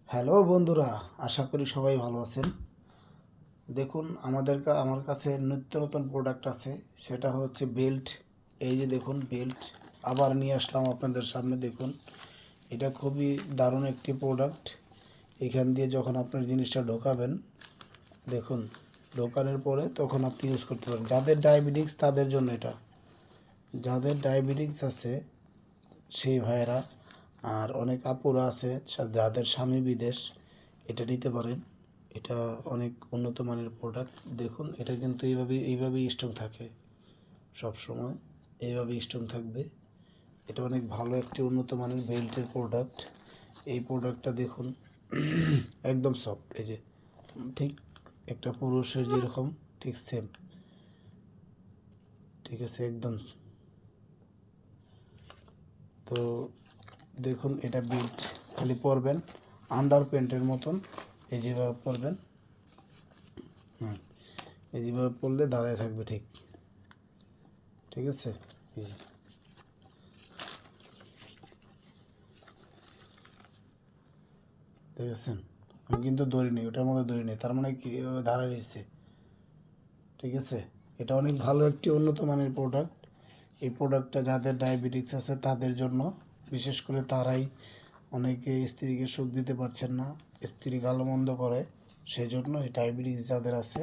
Hello বন্ধুরা, আশা করি সবাই ভালো আছেন। দেখুন আমার কাছে নিত্য নতুন প্রোডাক্ট আছে, সেটা হচ্ছে বেল্ট। এই যে দেখুন বেল্ট আবার নিয়ে আসলাম আপনাদের সামনে। দেখুন এটা খুবই দারুণ একটি প্রোডাক্ট। এখান দিয়ে যখন আপনার জিনিসটা ঢোকাবেন, দেখুন ঢোকানোর পরে তখন আপনি ইউজ করতে পারেন। যাদের ডায়াবেটিক্স তাদের জন্য এটা, যাদের ডায়াবেটিক্স আছে সেই ভাইয়েরা, আর অনেক আপুরা আছে যাদের স্বামী বিদেশ, এটা নিতে পারেন। এটা অনেক উন্নত মানের প্রোডাক্ট। দেখুন এটা কিন্তু এইভাবেই স্ট্রং থাকে, সব সময় এইভাবেই স্ট্রং থাকবে। এটা অনেক ভালো একটি উন্নত মানের বেল্টের প্রোডাক্ট। এই প্রোডাক্টটা দেখুন একদম সফট, এই যে ঠিক একটা পুরুষের যেরকম ঠিক সেম, ঠিক আছে একদম। তো দেখুন এটা বেল্ট খালি পরবেন আন্ডার প্যান্টের মতন, এই যেভাবে পরবেন। এই যেভাবে পরলে দাঁড়ায় থাকবে ঠিক, ঠিক আছে। এই যে দেখেছেন, আমি কিন্তু দড়ি নেই, ওটার মধ্যে দড়ি নেই, তার মানে কি এভাবে দাঁড়ায় রয়েছে, ঠিক আছে। এটা অনেক ভালো একটি উন্নত মানের প্রোডাক্ট। এই প্রোডাক্টটা যাদের ডায়াবেটিক্স আছে তাদের জন্য, বিশেষ করে তারাই, অনেকে স্ত্রীকে সুখ দিতে পারছেন না, স্ত্রী ভালো মন্দ করে, সেই জন্য এই ডায়াবেটিক্স যাদের আছে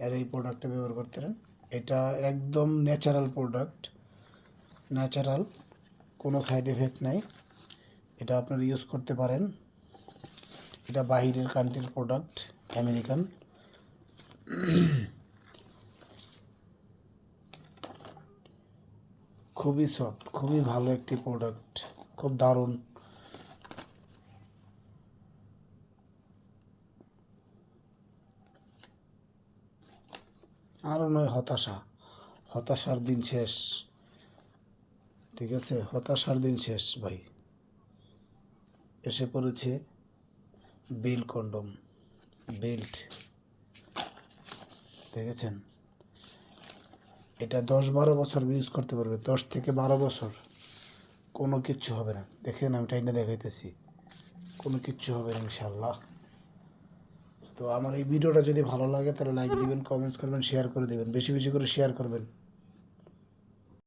এরা এই প্রোডাক্টটা ব্যবহার করতে পারেন। এটা একদম ন্যাচারাল প্রোডাক্ট, ন্যাচারাল, কোনো সাইড এফেক্ট নাই। এটা আপনারা ইউজ করতে পারেন। এটা বাহিরের কান্ট্রির প্রোডাক্ট, আমেরিকান। খুবই সফট, খুবই ভালো একটি প্রোডাক্ট, খুব দারুণ। আরও নয় হতাশা, হতাশার দিন শেষ, ঠিক আছে, হতাশার দিন শেষ ভাই। এসে পড়েছে বেল কন্ডম, বেল্ট, দেখেছেন। এটা 10-12 বছর ইউজ করতে পারবে, 10 থেকে 12 বছর, কোনো কিচ্ছু হবে না। দেখেন আমি টাইনে দেখাইতেছি, কোনো কিচ্ছু হবে না ইনশাল্লাহ। তো আমার এই ভিডিওটা যদি ভালো লাগে তাহলে লাইক দিবেন, কমেন্টস করবেন, শেয়ার করে দেবেন, বেশি বেশি করে শেয়ার করবেন।